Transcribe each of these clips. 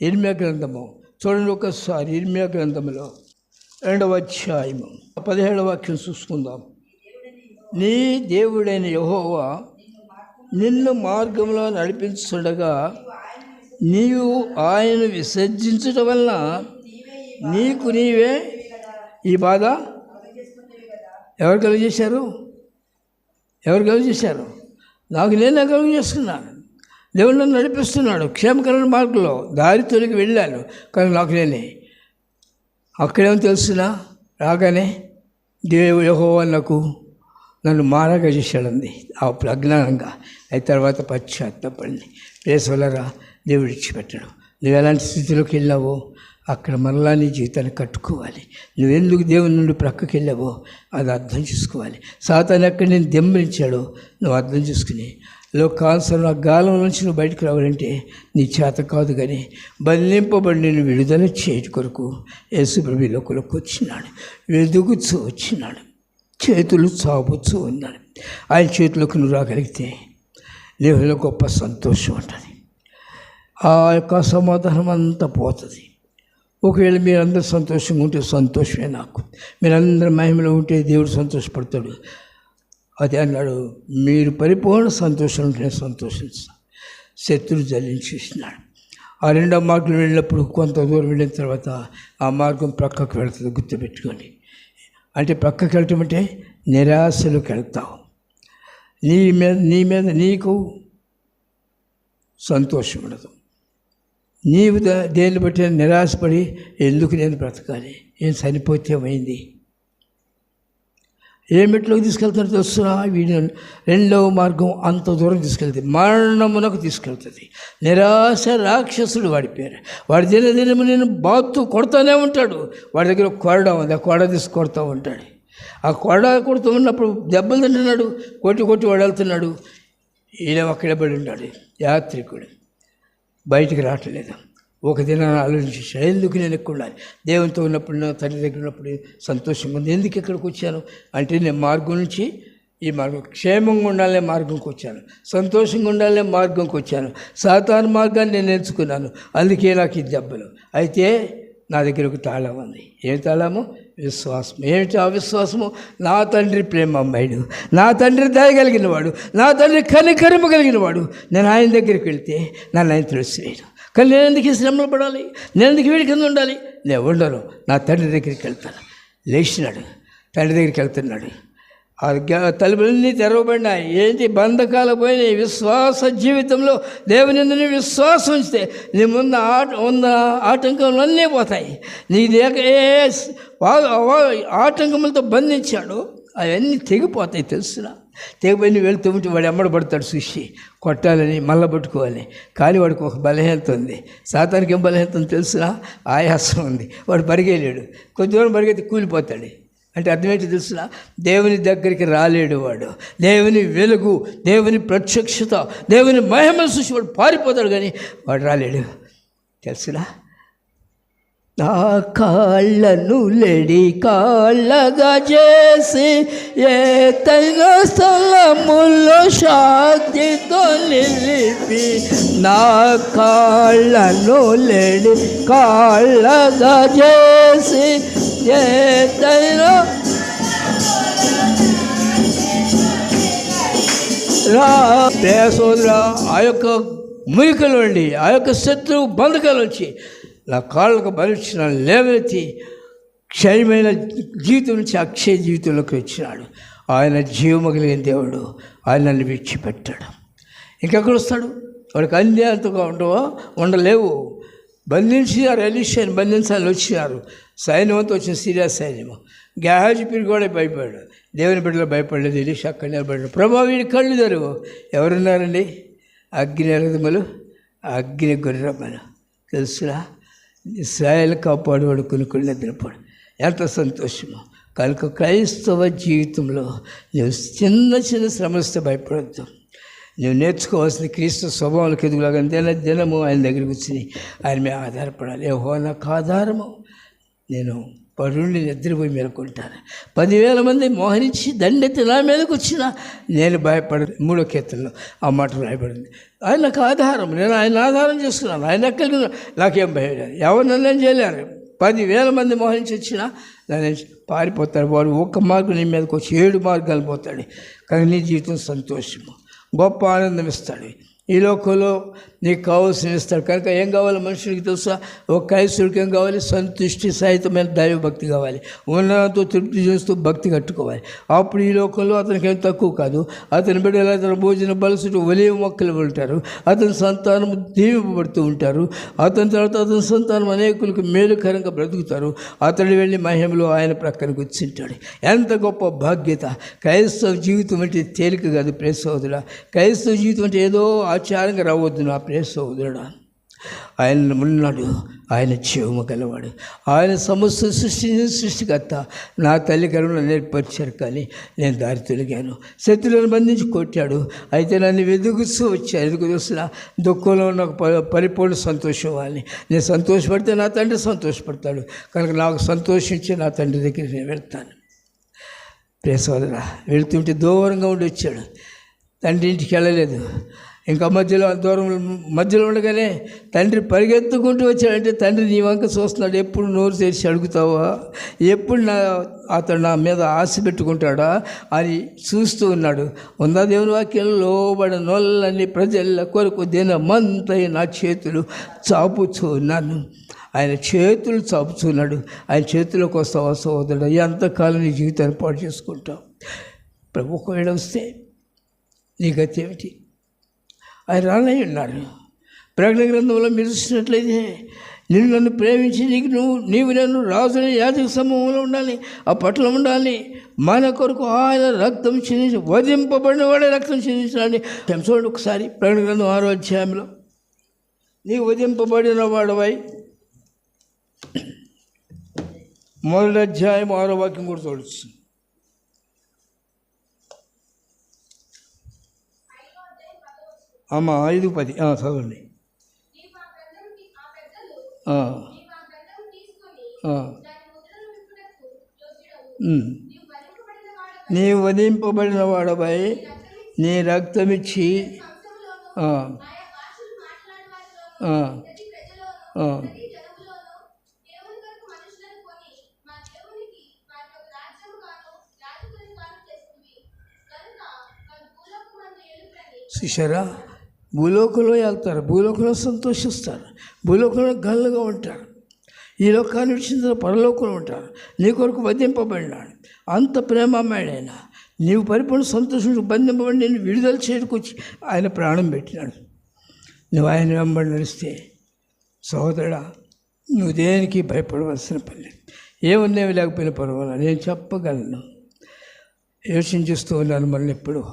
ఇర్మియా గ్రంథము చూడండి ఒకసారి. ఇర్మియా గ్రంథములో 2వ అధ్యాయము 17వ వాక్యం చూసుకుందాం. నీ దేవుడైన యెహోవా నిన్ను మార్గంలో నడిపించుండగా నీవు ఆయన విసర్జించడం వలన నీకు నీవే ఈ బాధ ఎవరు కలుగజేశారు? నాకు నేనే కలుగు చేసుకున్నాను. దేవుడు నన్ను నడిపిస్తున్నాడు క్షేమకరమైన మార్గంలో. దారి తొలగి వెళ్ళాను కానీ నాకు నేనే. అక్కడేమో తెలుసునా, రాగానే దేవుడు యెహోవా నన్ను మారగా చేశాడంది అప్పుడు అజ్ఞానంగా. అయిన తర్వాత పశ్చాత్తాపడింది. ప్రేసలరా, దేవుడు ఇచ్చిపెట్టడు. నువ్వు ఎలాంటి స్థితిలోకి వెళ్ళావో అక్కడ మరలా నీ జీవితాన్ని కట్టుకోవాలి. నువ్వెందుకు దేవుని నుండి ప్రక్కకి వెళ్ళావో అది అర్థం చేసుకోవాలి. సాతాను ఎక్కడ నేను దెంబరించాడో నువ్వు అర్థం చేసుకుని లోకానుసరణ ఆ గాలం నుంచి నువ్వు బయటకు రావాలంటే నీ చేత కాదు, కానీ బంధింపబడి నేను విడుదల చేయటి కొరకు యేసుప్రభు ఈ లోకంలోకి వచ్చినాడు. వెదుగుతూ వచ్చినాడు, చేతులు చాపుతూ ఉన్నాడు. ఆయన చేతులకు నువ్వు రాగలిగితే దేవునిలో గొప్ప సంతోషం ఉంటుంది. ఆ యొక్క అసమాధానం అంతా పోతుంది. ఒకవేళ మీరందరూ సంతోషంగా ఉంటే సంతోషమే నాకు. మీరందరూ మహిమలో ఉంటే దేవుడు సంతోషపడతాడు. అదే అన్నాడు, మీరు పరిపూర్ణ సంతోషం ఉంటేనే సంతోషించాలి. శత్రువు జయించేసినాడు. ఆ 2వ మార్గం వెళ్ళినప్పుడు కొంత దూరం వెళ్ళిన తర్వాత ఆ మార్గం ప్రక్కకు వెళుతుంది. గుర్తుపెట్టుకోండి. అంటే ప్రక్కకి వెళ్ళటం అంటే నిరాశలోకి వెళ్తావు. నీ మీద నీకు సంతోషం ఉండదు. నీవు దేన్ని బట్టి నిరాశపడి ఎందుకు నేను బ్రతకాలి, ఏం చనిపోతే ఏమైంది, ఏ మెట్లోకి తీసుకెళ్తారో తెలుస్తున్నా. వీడి 2వ మార్గం అంత దూరం తీసుకెళ్తుంది, మరణమునకు తీసుకెళ్తుంది. నిరాశ రాక్షసుడు వాడి పేరు. వాడి దినదినము నేను బాత్తు కొడతానే ఉంటాడు. వాడి దగ్గర కొరడ ఉంది, ఆ కొరడ తీసి కొడతా ఉంటాడు. ఆ కొరడ కొడుతూ ఉన్నప్పుడు దెబ్బలు తింటున్నాడు, కొట్టి వాడు వెళ్తున్నాడు. ఈయన అక్కడే పడి ఉన్నాడు, యాత్రికుడు, బయటికి రావట్లేదు. ఒక దినాన్ని ఆలోచించాడు, ఎందుకు నేను ఎక్కువ ఉండాలి? దేవునితో ఉన్నప్పుడు, నా తండ్రి దగ్గర ఉన్నప్పుడు సంతోషంగా ఉంది. ఎందుకు ఇక్కడికి వచ్చాను అంటే నేను మార్గం నుంచి ఈ మార్గం క్షేమంగా ఉండాలనే మార్గంకి వచ్చాను, సంతోషంగా ఉండాలనే మార్గంకి వచ్చాను. సాతాను మార్గాన్ని నేను ఎంచుకున్నాను, అందుకే నాకు ఈ దెబ్బలు. అయితే నా దగ్గర ఒక తాళం ఉంది. ఏమి తాళము? విశ్వాసం. ఏమిటి ఆ విశ్వాసము? నా తండ్రి ప్రేమమయుడు, నా తండ్రి దయగలిగిన వాడు, నా తండ్రి కనికరము కలిగిన వాడు. నేను ఆయన దగ్గరికి వెళ్తే నన్ను ఆయన తెలుసులేడు. కానీ నేను ఎందుకు శ్రమలు పడాలి? నేను ఎందుకు వీడి కింద ఉండాలి? నేను ఉండను. నా తండ్రి దగ్గరికి వెళ్తాను. లేచినాడు, తండ్రి దగ్గరికి వెళ్తున్నాడు. ఆ తలుపులన్నీ తెరవబడినాయి. ఏంటి? బంధకాలు పోయినాయి. విశ్వాస జీవితంలో దేవుని నీ విశ్వాసం ఉంచితే నీ ఉన్న ఆటంకములన్నీ పోతాయి. నీ దగ్గర ఏ ఆటంకములతో బంధించాడు అవన్నీ తెగిపోతాయి. తెలుసునా? తెగిపోయి నువ్వు వెళ్తూ ఉంటే వాడు ఎమ్మడి పడతాడు, చూసి కొట్టాలని మళ్ళీ పట్టుకోవాలి. కానీ వాడికి ఒక బలహీనత ఉంది. సాతానికి ఏం బలహీనత ఉంది తెలుసునా? ఆయాసం ఉంది. వాడు పరిగెలేడు, కొద్ది దూరం పరిగెత్తి కూలిపోతాడు. అంటే అర్థమేంటి తెలుసునా? దేవుని దగ్గరికి రాలేడు వాడు. దేవుని వెలుగు, దేవుని ప్రత్యక్షత, దేవుని మహిమను చూసి వాడు పారిపోతాడు, కానీ వాడు రాలేడు. తెలుసునా? నా కాళ్ళను లేడి కాళ్ళగా చేసి ఏతైన స్థలములో శాంతితో నిలిపి, నా కాళ్ళను లేడి కాళ్ళగా చేసి ఏతైన సోదరా, ఆ యొక్క మురికలు నుండి, ఆ యొక్క శత్రువు బంధకాల నుంచి నా కాళ్ళకు బలిచ్చిన లేవనెత్తి క్షయమైన జీవితం నుంచి అక్షయ జీవితంలోకి వచ్చినాడు. ఆయన జీవము కలిగిన దేవుడు. ఆయన నన్ను విడిచిపెట్టాడు. ఇంకెక్కడ వస్తాడు? వాడికి అన్యాయంతగా ఉండలేవు. బంధించినారు, ఎలీషాని బంధించాలని వచ్చినారు. సైన్యంతో వచ్చిన సిరియా సైన్యము. గెహాజీ కూడా భయపడ్డాడు. దేవుని బిడ్డలు భయపడలేదు. ఎలీషా అక్కడ నిలబడ్డాడు. ప్రభా, వీడి కళ్ళు తెరువు. ఎవరున్నారండి? అగ్ని రథములు, అగ్ని గుర్రములు. తెలుసురా? ఇశ్రాయేలు కాపాడువాడు కొనుక్కుని నిద్రపోడు. ఎంత సంతోషమో. కనుక క్రైస్తవ జీవితంలో నువ్వు చిన్న శ్రమస్తే భయపడద్దు. నువ్వు నేర్చుకోవాల్సిన క్రీస్తు స్వభావాలకు ఎదుగులాగా దినము ఆయన దగ్గరికి వచ్చి ఆయన మీద ఆధారపడాలి. యెహోవా నాకు ఆధారము, నేను పరుండి నిద్రపోయి మేలుకుంటాను. 10,000 మంది మోహరించి దండెత్తి నా మీదకి వచ్చినా నేను భయపడను. 3వ కీర్తనలో ఆ మాట రాయబడింది. ఆయన నాకు ఆధారం, నేను ఆయన ఆధారం చేసుకున్నాను. ఆయన ఎక్కడికి నాకేం భయం లేదు, ఎవరు నన్ను ఏం చేయలేరు. 10,000 మంది మోహరించి వచ్చినా నన్ను పారిపోతాడు. వాడు ఒక్క మార్గం నీ మీదకి వచ్చి 7 మార్గాలు పోతాడు. కానీ నీ జీవితం సంతోషము, గొప్ప ఆనందం ఇస్తాడు. ఈ లోకంలో నీకు కావాల్సిన ఇస్తాడు. కనుక ఏం కావాలి మనుషులకి తెలుసా? ఒక క్రైస్తవుడికి ఏం కావాలి? సంతుష్టి సహితమైన దైవభక్తి కావాలి. ఉన్నతో తృప్తి చేస్తూ భక్తి కట్టుకోవాలి. అప్పుడు ఈ లోకంలో అతనికి ఏం తక్కువ కాదు. అతని బిడ్డలు అతని భోజన బలసుడు ఒలివ మొక్కలు ఉంటారు. అతని సంతానం దీవింపబడుతూ ఉంటారు. అతని తర్వాత అతని సంతానం అనేకులకు మేలుకరంగా బ్రతుకుతారు. అతడు వెళ్ళి మహిమలో ఆయన ప్రక్కన కూర్చుంటాడు. ఎంత గొప్ప బాధ్యత! క్రైస్తవ జీవితం అంటే తేలిక కాదు ప్రియ సహోదరుడా. క్రైస్తవ జీవితం అంటే ఏదో ఆచారంగా రావద్దు నా ప్రియ సహోదరుడా. ఆయన ఉన్నాడు, ఆయన జీవము గలవాడు, ఆయన సమస్త సృష్టికర్త. నా తల్లి గర్భంలో నేర్పరిచారు, కానీ నేను దారి తొలిగాను. శత్రువులను బంధించి కొట్టాడు, అయితే నన్ను వెతుకుతూ వచ్చాను. ఎందుకు చూసిన దుఃఖంలో నాకు పరిపూర్ణ సంతోషం అని. నేను సంతోషపడితే నా తండ్రి సంతోషపడతాడు. కనుక నాకు సంతోషించి నా తండ్రి దగ్గరికి నేను వెళ్తాను. ప్రియ సోదరా, వెళ్తుంటే దూరంగా ఉండి వచ్చాడు. తండ్రి ఇంటికి వెళ్ళలేదు. ఇంకా మధ్యలో ఉండగానే తండ్రి పరిగెత్తుకుంటూ వచ్చాడంటే తండ్రి నీ వంక చూస్తున్నాడు. ఎప్పుడు నోరు తెరిచి అడుగుతావా, ఎప్పుడు అతడు నా మీద ఆశ పెట్టుకుంటాడా అని చూస్తూ ఉన్నాడు. ఉందా దేవుని వాక్యంలో? లోబడిన నొల్లని ప్రజల కొరకు దినమంతై నా చేతులు చాపుచున్నాను. ఆయన చేతులు చాపుచున్నాడు. ఆయన చేతిలోకి వస్తావా సోదరుడు? ఎంతకాలం నీ జీవితాన్ని పాటు చేసుకుంటావు? ప్రభు ఒకవేళ వస్తే నీ గతి ఏమిటి? ఆయన రానై ఉన్నారు. ప్రకటన గ్రంథంలో మీరు చూసినట్లయితే, నిన్ను నన్ను ప్రేమించి నీవు నన్ను రాజుని యాజక సమూహంలో ఉండాలి, ఆ పట్ల ఉండాలి. మన కొరకు ఆయన రక్తం చిందించి వధింపబడిన వాడే రక్తం చిందించాలని చూడండి ఒకసారి. ప్రకటన గ్రంథం 6వ అధ్యాయంలో నీవు వధింపబడిన వాడవై, 1వ అధ్యాయం 6వ వాక్యం కూడా చూడొచ్చు. అమ్మా 5:10 చదవండి. నీవు వధింపబడిన వాడపై నీ రక్తమిచ్చి చూశారా? భూలోకంలో వెళ్తారు, భూలోకంలో సంతోషిస్తారు, భూలోకంలో గల్లుగా ఉంటారు. ఈ లోకాన్ని విడిచిన పరలోకంలో ఉంటారు. నీ కొరకు బంధింపబడినాడు. అంత ప్రేమమయుడైన నీవు పరిపూర్ణ సంతోషం బంధింపబడి నేను విడుదల చేయడానికి ఆయన ప్రాణం పెట్టినాడు. నువ్వు ఆయన వెంబడి నడిస్తే సహోదరుడా, నువ్వు దేనికి భయపడవలసిన పని లేదు. ఏమున్నావి లేకపోయినా పర్వాలేదు, నేను చెప్పగలను. యోచించేస్తూ ఉన్నాను. మళ్ళీ ఎప్పుడు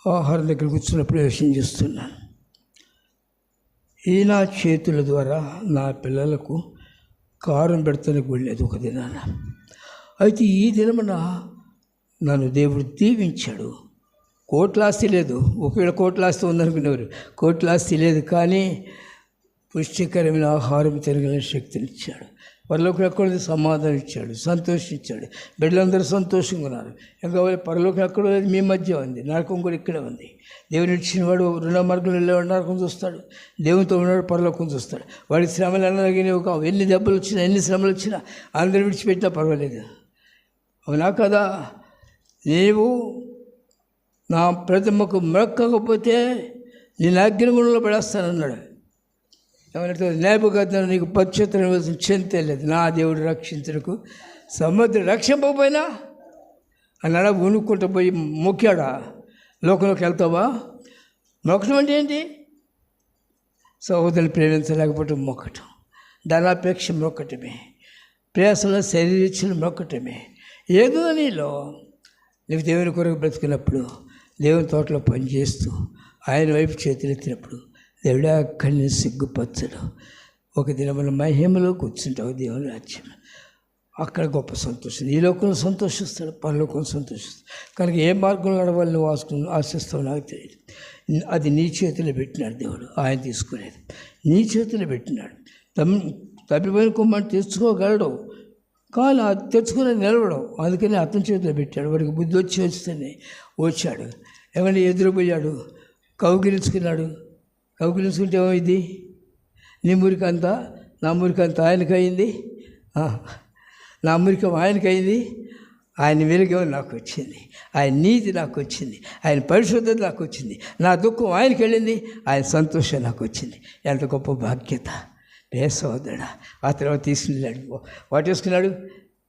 ఆహారం దగ్గర కూర్చున్నప్పుడు యోచించేస్తున్నాను. ఈ నా చేతుల ద్వారా నా పిల్లలకు కారం పెడతానికి వెళ్ళేది ఒక దినాన. అయితే ఈ దినమున నన్ను దేవుడు దీవించాడు. కోట్లాస్తి లేదు, ఒకవేళ కోట్లాస్తి ఉందనుకునేవారు. కోట్లాస్తి లేదు, కానీ పుష్టికరమైన ఆహారం తిరగలని శక్తినిచ్చాడు. పరలోకం ఎక్కడో సమాధానం ఇచ్చాడు, సంతోషించాడు. బిడ్డలందరూ సంతోషంగా ఉన్నారు. ఇంకా పరలోకం ఎక్కడో లేదు, మీ మధ్య ఉంది. నరకం కూడా ఇక్కడే ఉంది. దేవుని ఇచ్చిన వాడు రుణ మార్గంలో వెళ్ళేవాడు నరకం చూస్తాడు, దేవునితో ఉన్నాడు పరలోకం చూస్తాడు. వాడి శ్రమలు అన్నగినవి కావు. ఎన్ని దెబ్బలు వచ్చినా, ఎన్ని శ్రమలు వచ్చినా అందరూ విడిచిపెట్టినా పర్వాలేదు. అవునా కదా? నీవు నా ప్రతిమకు మొక్కకపోతే నేను అగ్నిగుండంలో పడేస్తానన్నాడు. ఏమంటే నేపథ్యంలో నీకు పశ్చాత్తరం ఇవ్వాల్సిన చింతే లేదు. నా దేవుడు రక్షించడానికి సముద్రం రక్షింపకపోయినా అన్నాడా? ఉనుక్కుంటూ పోయి మొక్కాడా? లోకంలోకి వెళ్తావా? మొక్కటం అంటే ఏంటి? సహోదరులు ప్రేమించలేకపోతే మొక్కటం, ధనాపేక్ష మొక్కటమే, ప్రేసలో శరీరచ్చిన మొక్కటమే. ఏదో నీలో నీకు దేవుని కొరకు బ్రతుకున్నప్పుడు, దేవుని తోటలో పనిచేస్తూ ఆయన వైపు చేతులు ఎత్తినప్పుడు దేవుడే అక్కడి నుంచి సిగ్గుపరచడు. ఒక దినమున మహిమలో కూర్చుంటావు దేవుని రాజ్యం. అక్కడ గొప్ప సంతోషం. ఈ లోకంలో సంతోషిస్తాడు, పరలోకం సంతోషిస్తాడు. కనుక ఏ మార్గంలో నడవాలి నువ్వు ఆశిస్తావు నాకు తెలియదు. అది నీ చేతిలో పెట్టినాడు దేవుడు. ఆయన తీసుకునేది నీ చేతిలో పెట్టినాడు. తప్పిపోయిన కుమారుని తెచ్చుకోగలడు, కానీ అది తెచ్చుకుని నిలవడం. అందుకని అతని చేతిలో పెట్టాడు. వాడికి బుద్ధి వస్తేనే వచ్చాడు. ఏమన్నా ఎదురుపోయాడు, కౌగిలించుకున్నాడు. కౌగిలించుకుంటే ఏమైంది? నీ మురికంతా నా మురికంతా ఆయనకయింది, నా మురికం ఆయనకయింది. ఆయన వెలుగు నాకు వచ్చింది, ఆయన నీతి నాకు వచ్చింది, ఆయన పరిశుద్ధత నాకు వచ్చింది, నా దుఃఖం ఆయనకి వెళ్ళింది, ఆయన సంతోషం నాకు వచ్చింది. ఎంత గొప్ప బాధ్యత సోదరుడా. ఆ తర్వాత తీసుకుని వాటేసుకున్నాడు,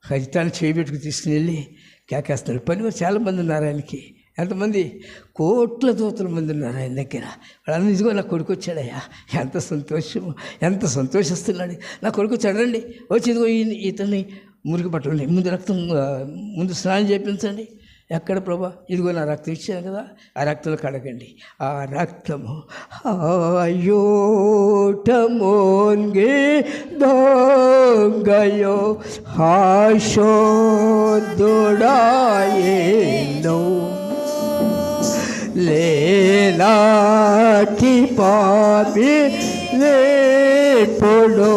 ఖచ్చితంగా చేయబెట్టుకు తీసుకుని వెళ్ళి కేకేస్తున్నాడు. పని చాలామంది ఉన్నారు ఆయనకి. ఎంతమంది? కోట్ల దూతల మంది ఉన్నారు ఆయన దగ్గర. వాళ్ళందరూ ఇదిగో నా కొడుకు వచ్చాడయ్యా, ఎంత సంతోషం, ఎంత సంతోషిస్తున్నాడు, నా కొడుకు వచ్చాడు, రండి వచ్చి ఇదిగో ఇతన్ని మురికి పట్టండి, ముందు స్నానం చేయించండి. ఎక్కడ ప్రభా? ఇదిగో నా రక్తం ఇచ్చాను కదా, ఆ రక్తంలో కడగండి. ఆ రక్తము అయోటమోన్గే దొంగయో హాశోదుడాయేనో లేలాటి పాపి లేపుడు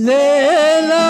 లేలా